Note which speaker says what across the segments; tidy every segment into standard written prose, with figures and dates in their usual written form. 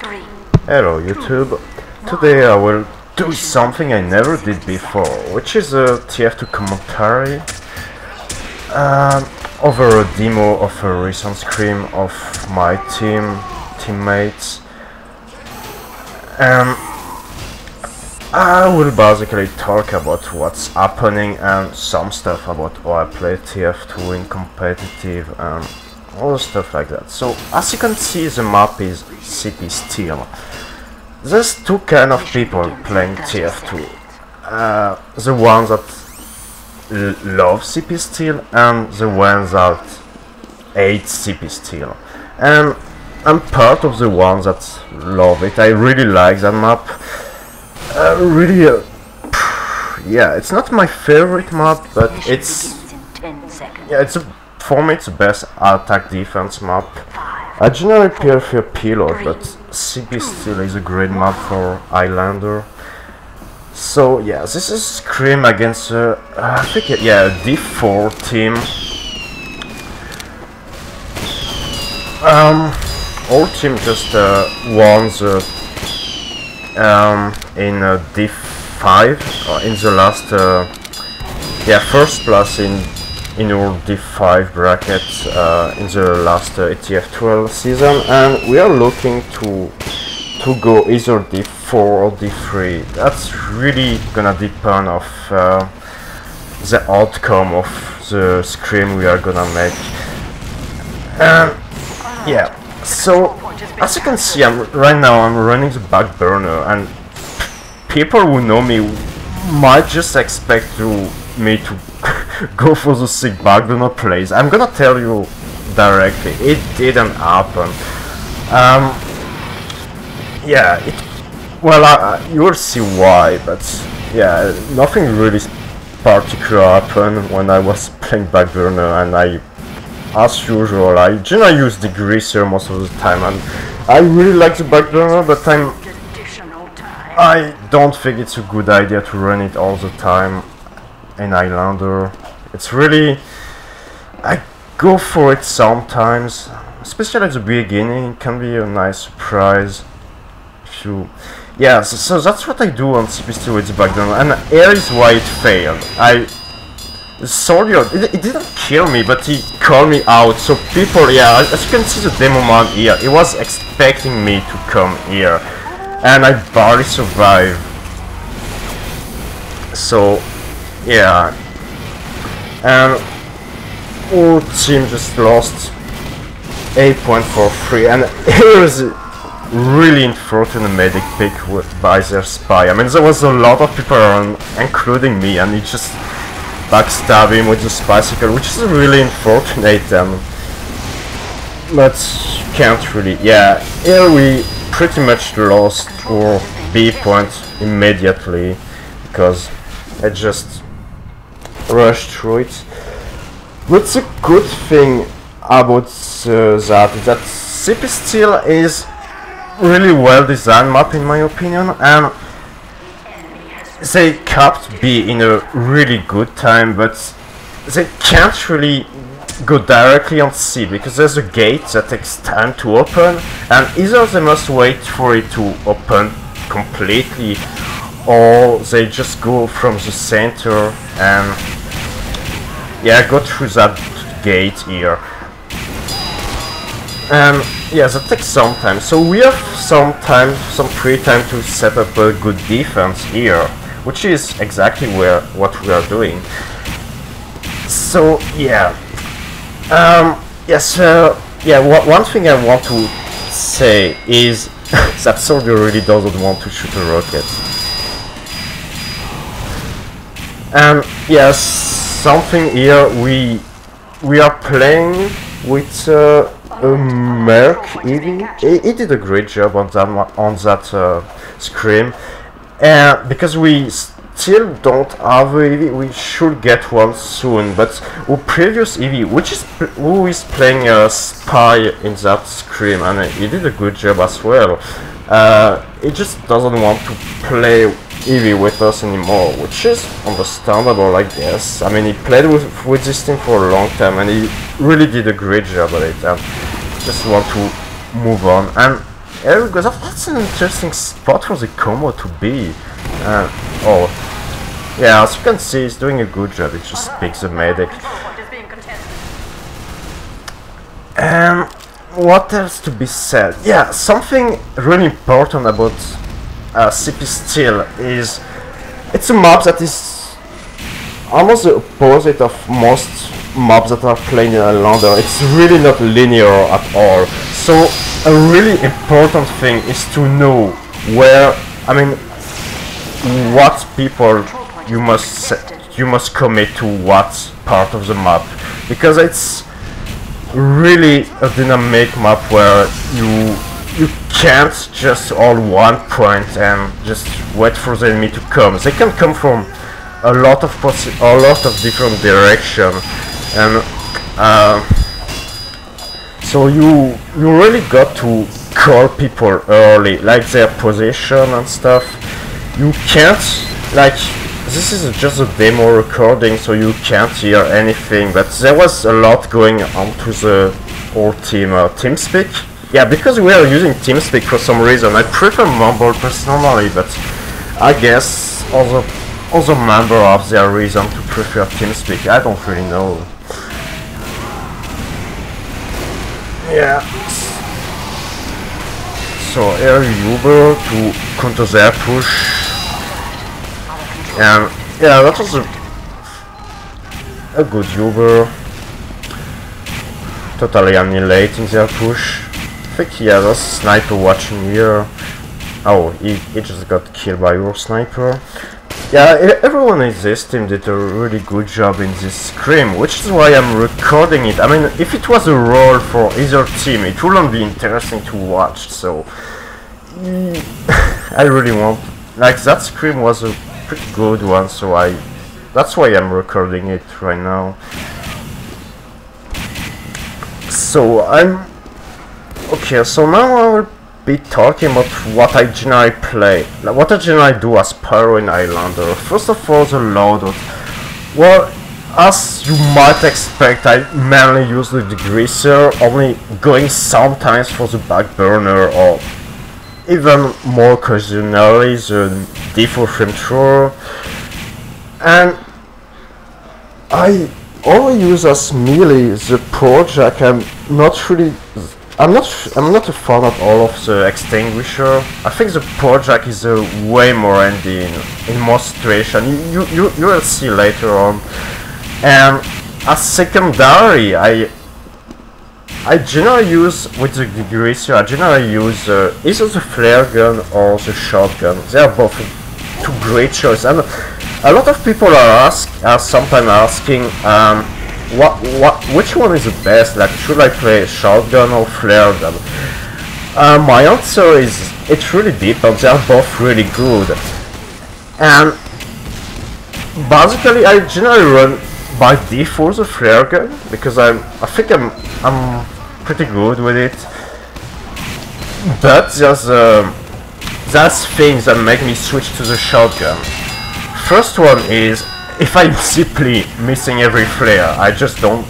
Speaker 1: Hello YouTube, today I will do something I never did before, which is a TF2 commentary over a demo of a recent scrim of my teammates. I will basically talk about what's happening and some stuff about how I play TF2 in competitive and all stuff like that. So as you can see, the map is CP Steel. There's two kind of people playing TF2. The ones that love CP Steel and the ones that hate CP Steel. And I'm part of the ones that love it. I really like that map. Yeah, it's not my favorite map, but for me it's the best attack defense map. I generally prefer Pilot, but CP Steel is a great map for Highlander. So yeah, this is Scrim against I think a D4 team. All team just won the in D5 in the last first place in our D5 bracket in the last ETF12 season, and we are looking to go either D4 or D3. That's really gonna depend of the outcome of the scrim we are gonna make. Yeah, so as you can see, right now I'm running the back burner, and people who know me might just expect me to go for the sick back burner plays. I'm gonna tell you directly, it didn't happen. Yeah, you will see why, but yeah, nothing really particular happened when I was playing back burner, and as usual, I generally use the greaser most of the time, and I really like the back burner, but I don't think it's a good idea to run it all the time in Highlander. It's really, I go for it sometimes, especially at the beginning. It can be a nice surprise. So that's what I do on CP Steel with the back burner, and here is why it failed. It didn't kill me, but he called me out. So people, as you can see the demo man here, he was expecting me to come here, and I barely survived. So yeah, and our team just lost 8.43, and here is a really unfortunate medic pick by their spy. I mean, there was a lot of people around, including me, and he just backstab him with the bicycle, which is really unfortunate, but can't really. Yeah, here we pretty much lost our B point immediately because I just rushed through it. But the good thing about that is that CP Steel is really well designed map in my opinion, and they capped B in a really good time, but they can't really go directly on C because there's a gate that takes time to open, and either they must wait for it to open completely, or they just go from the center and go through that gate here. And that takes some time, so we have some free time to set up a good defense here, which is exactly what we are doing. So one thing I want to say is that soldier really doesn't want to shoot a rocket. And something here, we are playing with a Merc Eevee. He did a great job on that scrim, because we still don't have a Eevee. We should get one soon, but our previous Eevee, who is playing a spy in that scrim, and he did a good job as well. He just doesn't want to play Eevee with us anymore, which is understandable, I guess. I mean, he played with this team for a long time, and he really did a great job at it. And just want to move on. And here we go. That's an interesting spot for the combo to be. Oh, yeah, as you can see, he's doing a good job. He just picks the medic. What else to be said? Yeah, something really important about CP Steel is it's a map that is almost the opposite of most maps that are played in Highlander. It's really not linear at all. So a really important thing is to know where, I mean, what people you must commit to what part of the map, because it's really a dynamic map where you can't just hold one point and just wait for the enemy to come. They can come from a lot of different directions, and so you really got to call people early, like their position and stuff. You can't, like, this is just a demo recording, so you can't hear anything, but there was a lot going on to the whole team TeamSpeak. Yeah, because we are using TeamSpeak for some reason. I prefer Mumble personally, but I guess other members have their reason to prefer TeamSpeak. I don't really know. Yeah. So here Uber to counter their push. And yeah, that was a good Uber. Totally annihilating their push. I think he has a sniper watching here. Oh, he just got killed by your sniper. Yeah, everyone in this team did a really good job in this scrim, which is why I'm recording it. I mean, if it was a role for either team, it wouldn't be interesting to watch, so I really want, like, that scrim was a pretty good one, so that's why I'm recording it right now. So okay, so now I will be talking about what I generally play, like what I generally do as Pyro in Highlander. First of all, the loadout. Well, as you might expect, I mainly use the degreaser, only going sometimes for the back burner, or even more occasionally the default flamethrower. And I only use as melee the Project. I'm not a fan of all of the extinguisher. I think the Project is way more handy in most situations. You will see later on. And as secondary, I generally use, with the degreaser, I generally use either the flare gun or the shotgun. They are both two great choices. And a lot of people are sometimes asking, which one is the best? Like, should I play shotgun or flare gun? My answer is, it really depends. They are both really good. And basically, I generally run by default the flare gun because I think I'm pretty good with it. But there's things that make me switch to the shotgun. First one is, if I'm simply missing every flare, I just don't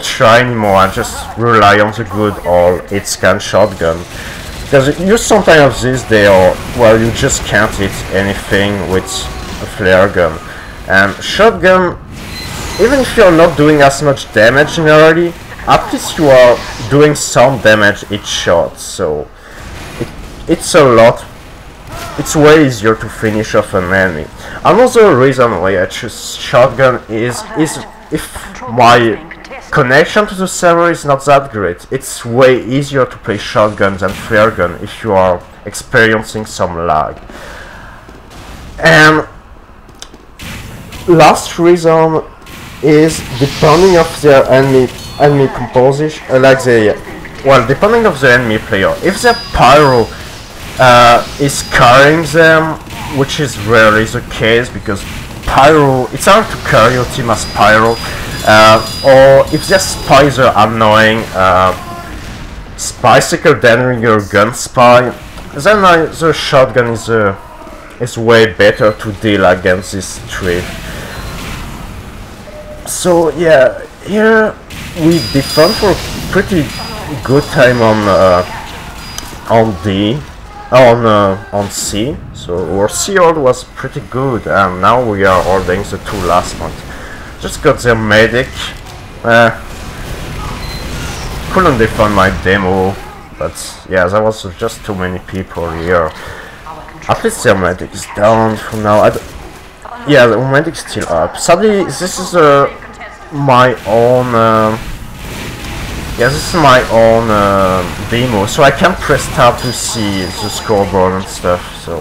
Speaker 1: try anymore. I just rely on the good or hit scan shotgun. Because you sometimes have this day where you just can't hit anything with a flare gun. And shotgun, even if you're not doing as much damage generally, at least you are doing some damage each shot. So it's way easier to finish off an enemy. Another reason why I choose shotgun is if my connection to the server is not that great. It's way easier to play shotgun than flare gun if you are experiencing some lag. And last reason is depending of their enemy composition, depending of the enemy player. If the Pyro is carrying them, which is rarely the case because Pyro, it's hard to carry your team as Pyro, or if their spies are annoying, Spysicle Denringer gun spy, then the shotgun is way better to deal against this threat. So yeah, here we defend for a pretty good time on D. on C. So our C hold was pretty good, and now we are holding the two last ones. Just got their medic. Couldn't defend my demo, but yeah, there was just too many people here. At least their medic is down for now. Yeah, the medic is still up. Sadly, this is my own. Yeah, this is my own demo, so I can't press tab to see the scoreboard and stuff. So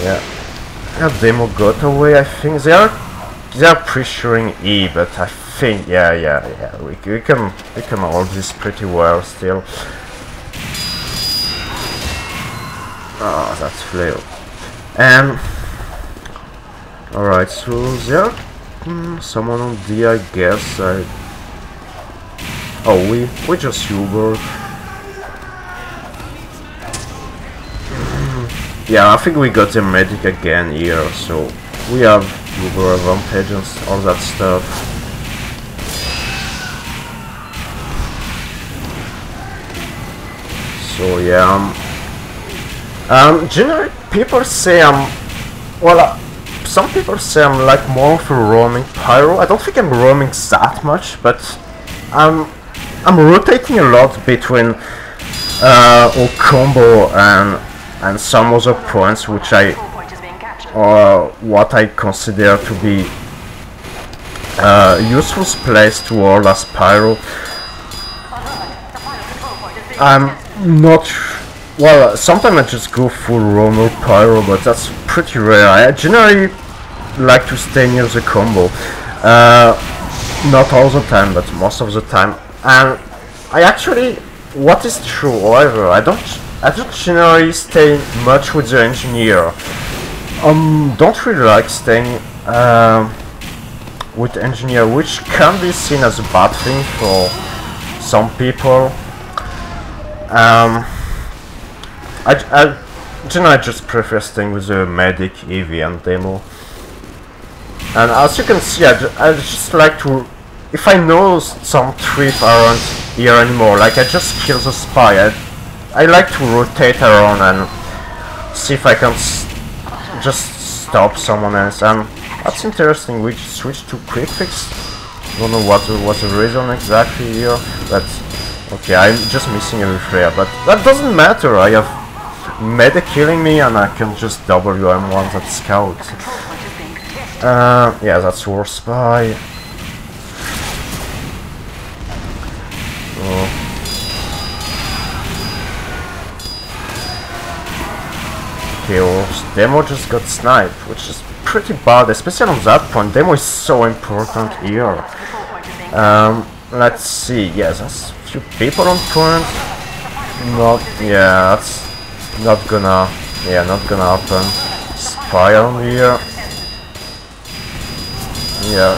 Speaker 1: yeah, that demo got away. I think they are pressuring E, but I think yeah, we can hold this pretty well still. Oh, that's failed. And alright, so there someone on D, I guess. Oh, we just Uber. Yeah, I think we got the medic again here, so we have Uber advantage and all that stuff. So yeah, generally people say some people say I'm like more of a roaming pyro. I don't think I'm roaming that much, but I'm rotating a lot between a combo and some other points which what I consider to be useful place to hold as pyro. I'm not. Well, sometimes I just go full roamer pyro, but that's pretty rare. I generally like to stay near the combo. Not all the time, but most of the time. And I actually, what is true, however, I don't generally stay much with the engineer. Don't really like staying with the engineer, which can be seen as a bad thing for some people. I generally just prefer staying with the medic, EV and demo. And as you can see, I just like to, if I know some trip aren't here anymore, like I just kill the spy, I like to rotate around and see if I can just stop someone else. And that's interesting, we switched to quick fix. Don't know what was the reason exactly here, but okay, I'm just missing a flare, but that doesn't matter. I have medic killing me and I can just WM1 that scout. Yeah, that's war spy. Oh. Okay, well, demo just got sniped, which is pretty bad, especially on that point. Demo is so important here. Let's see. Yes, that's few people on point. Not, yeah, that's not gonna happen. Spy on here. Yeah,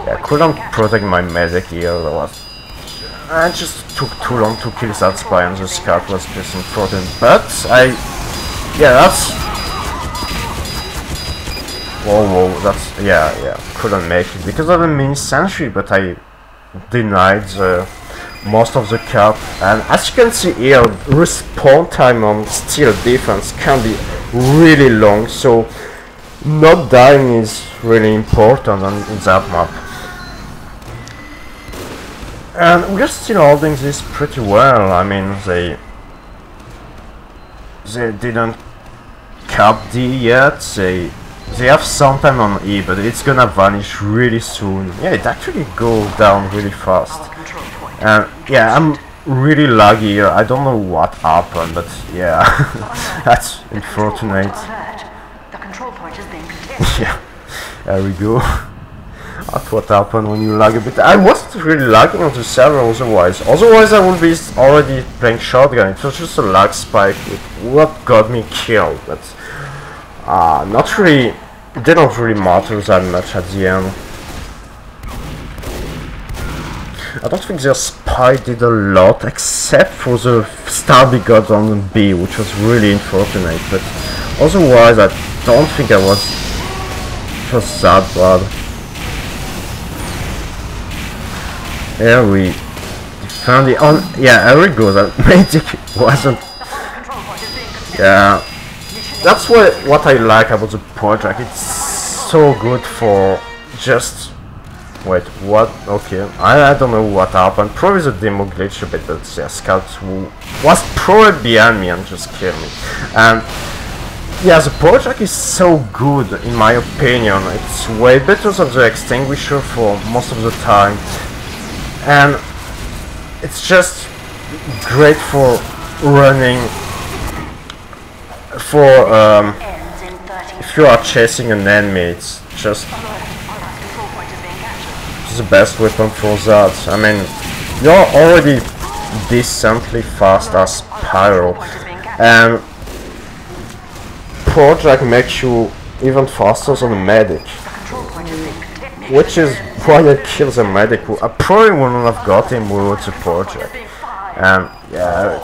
Speaker 1: yeah, couldn't protect my medic here. I just took too long to kill that spy, and the scout was just important. But that's. Whoa, that's couldn't make it because of the mini sentry, but I denied most of the cap. And as you can see here, respawn time on steel defense can be really long, so not dying is really important in that map. And we're still holding this pretty well. I mean, they didn't cap D yet. They have some time on E, but it's gonna vanish really soon. Yeah, it actually goes down really fast. And yeah, I'm really laggy here. I don't know what happened, but yeah, that's unfortunate. Yeah, there we go. That's what happened when you lag a bit. I wasn't really lagging on the server otherwise. Otherwise I would be already playing shotgun. It was just a lag spike with what got me killed, but not really, didn't really matter that much at the end. I don't think their spy did a lot except for the star we got on B, which was really unfortunate, but otherwise I don't think it was that bad. Here we defending on. Yeah, here we go. That magic wasn't. Yeah, that's what I like about the project. It's so good for just. Wait, what? Okay, I don't know what happened. Probably the demo glitch a bit, but yeah, Scout who was probably behind me and just killed me. And yeah, the project is so good in my opinion. It's way better than the extinguisher for most of the time, and it's just great for running. For if you are chasing an enemy, it's just the best weapon for that. I mean, you're already decently fast as Pyro, and Project makes you even faster than a medic, which is why I killed the medic, who I probably wouldn't have got him without the Project. And yeah,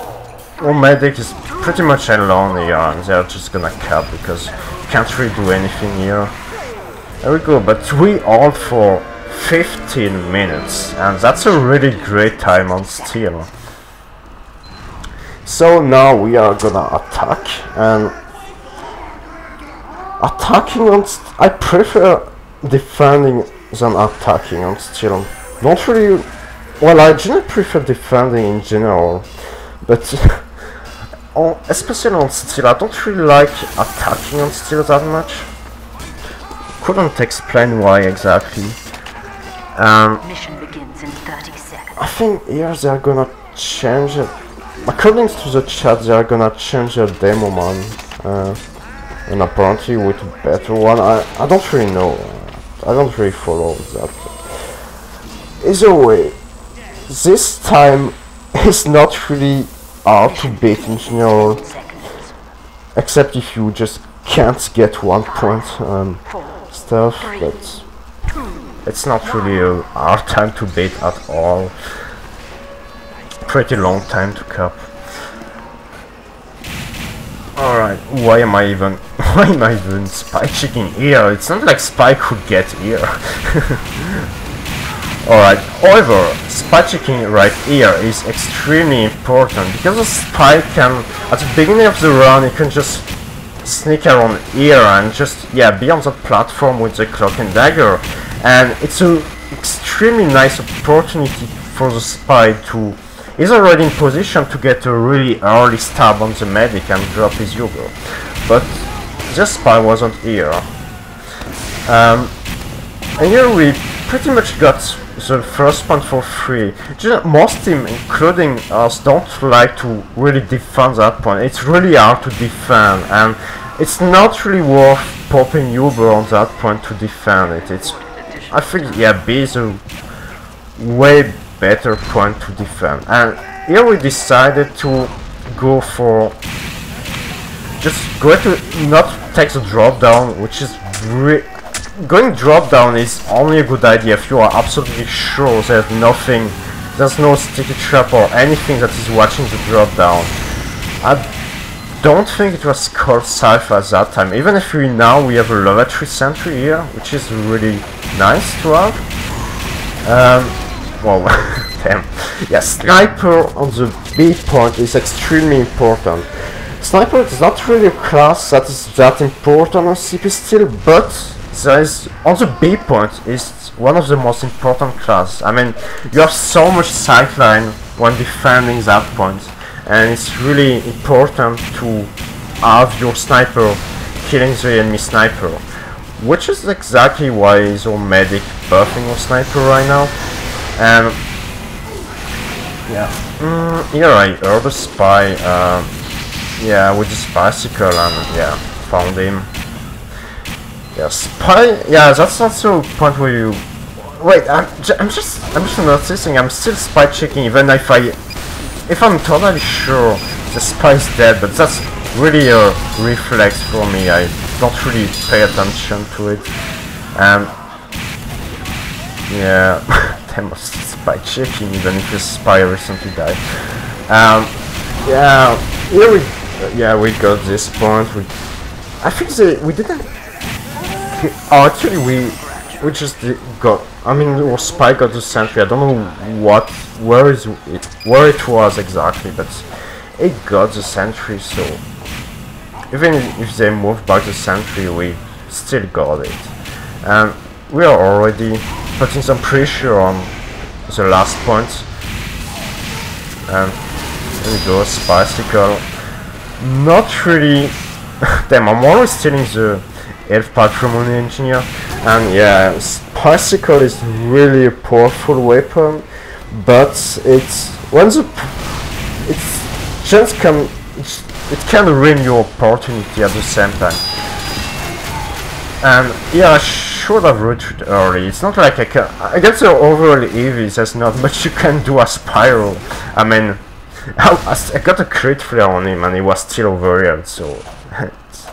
Speaker 1: our medic is pretty much alone here, and they're just gonna cap because you can't really do anything here. There we go, but we all for 15 minutes, and that's a really great time on steel. So now we are gonna attack, and attacking on I prefer defending than attacking on steel. Don't really, well, I generally prefer defending in general, but especially on steel, I don't really like attacking on steel that much. Couldn't explain why exactly.
Speaker 2: Mission begins in 30 seconds.
Speaker 1: I think here they are gonna change it. According to the chat, they are gonna change their demo man, and apparently with a better one. I don't really know. I don't really follow that. Either way, this time is not really hard to beat in general, except if you just can't get 1 point stuff, but it's not really a hard time to beat at all. Pretty long time to cap. Alright, why am I even spy checking here? It's not like Spy could get here. Alright, however, spy checking right here is extremely important because a spy can, at the beginning of the run, you can just sneak around here and just, yeah, be on that platform with the cloak and dagger. And it's an extremely nice opportunity for the spy to, he's already in position to get a really early stab on the medic and drop his Yugo. But the spy wasn't here. And here we pretty much got the first point for free. Most teams, including us, don't like to really defend that point. It's really hard to defend, and it's not really worth popping Uber on that point to defend it. I think, yeah, B is a way better point to defend. And here we decided to go for not take the drop down, which is going drop down is only a good idea if you are absolutely sure there's no sticky trap or anything that is watching the drop down. I don't think it was called Cypher at that time, even if we have a level 3 sentry here, which is really nice to have. Well, damn. Yeah, sniper on the B point is extremely important. Sniper is not really a class that is that important on CP still, but there is, on the B point, is one of the most important classes. I mean, you have so much sightline when defending that point, and it's really important to have your sniper killing the enemy sniper, which is exactly why is our medic buffing our sniper right now. And yeah, here I heard a spy, yeah, with this bicycle, and yeah, found him. Yeah, spy. Yeah, that's also a point where you. Wait, I'm just noticing. I'm still spy checking, even if I'm totally sure the spy is dead. But that's really a reflex for me. I don't really pay attention to it. Yeah, damn, I'm still spy checking, even if the spy recently died. Yeah, here we got this point. I think we didn't. Oh, actually, we just got I mean, our spy got the sentry. I don't know where it was exactly, but it got the sentry. So even if they moved back the sentry, we still got it, and we are already putting some pressure on the last point. And there we go, bicycle. Not really. Damn, I'm always stealing the elf patrimony engineer. And yeah, bicycle is really a powerful weapon, but it's it can ruin your opportunity at the same time. And yeah, I should have retreated early. It's not like I get the overall EVs, there's not much you can do as Pyro. I mean, I got a crit flare on him and he was still overhealed, so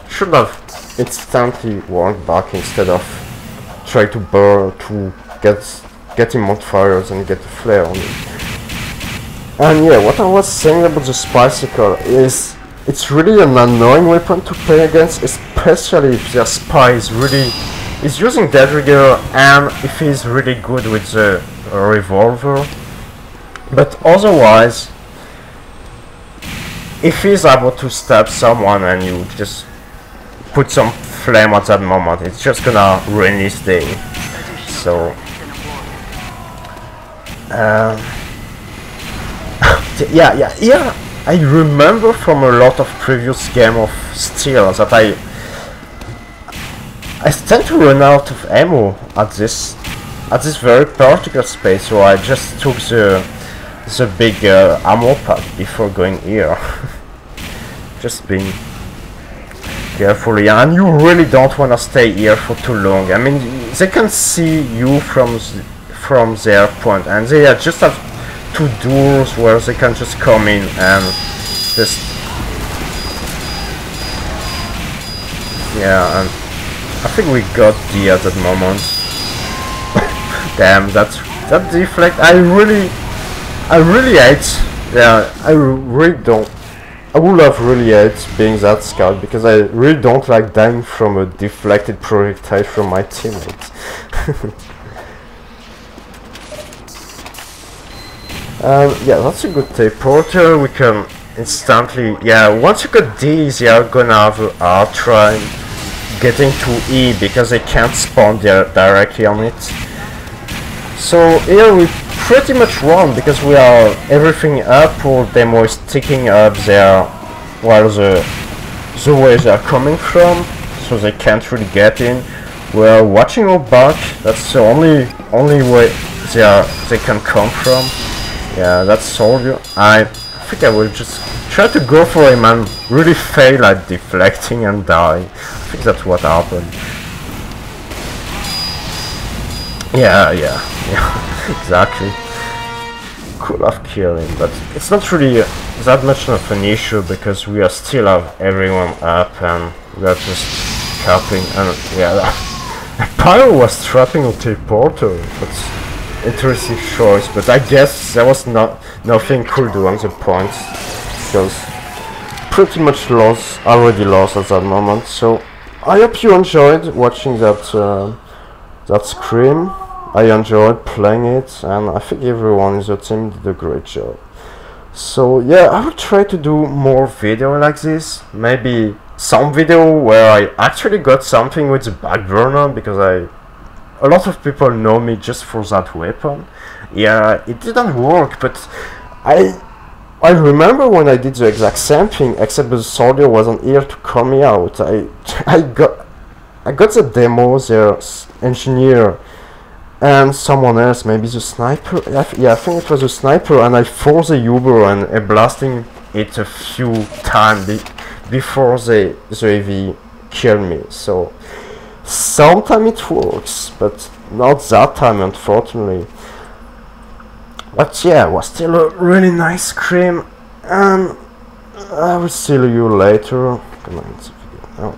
Speaker 1: should have instantly walked back instead of try to burn to get him on fire and get a flare on him. And yeah, what I was saying about the bicycle is it's really an annoying weapon to play against, especially if their spy is using Dead Rigger and if he's really good with the revolver. But otherwise, if he's able to stab someone and you just put some flame at that moment, it's just gonna ruin his day. So yeah, I remember from a lot of previous game of Steel that I tend to run out of ammo at this very particular space, so I just took the big ammo pack before going here. Just being carefully, and you really don't want to stay here for too long. I mean, they can see you from their point, and they just have 2 doors where they can just come in and just yeah. And I think we got D at that moment. Damn, that deflect. I really hate. Yeah, I would have really hate being that scout, because I really don't like dying from a deflected projectile from my teammates. Yeah, that's a good teleporter. We can instantly, yeah, once you got these, you're gonna have a hard time getting to E because they can't spawn directly on it. So here we pretty much won because we are everything up, or demo is sticking up there while the way they are coming from, so they can't really get in. We're watching our back. That's the only way they can come from. Yeah, that's soldier. I think I will just try to go for him and really fail at deflecting and die. I think that's what happened. Yeah, exactly. Could have killed him, but it's not really that much of an issue because we are still have everyone up and we are just capping. And yeah, Pyro was trapping a teleporter. That's interesting choice, but I guess there was nothing could do on the point because pretty much already lost at that moment. So I hope you enjoyed watching that scrim. I enjoyed playing it, and I think everyone in the team did a great job. So yeah, I will try to do more video like this. Maybe some video where I actually got something with the back burner, because a lot of people know me just for that weapon. Yeah, it didn't work, but I remember when I did the exact same thing, except the soldier wasn't here to call me out. I got the demo, the engineer, and someone else, maybe the sniper. Yeah, I think it was a sniper, and I forced the Uber and blasting it a few times before the AV killed me. So sometimes it works, but not that time, unfortunately. But yeah, it was still a really nice scrim, and I will see you later. Come on, it's a video now.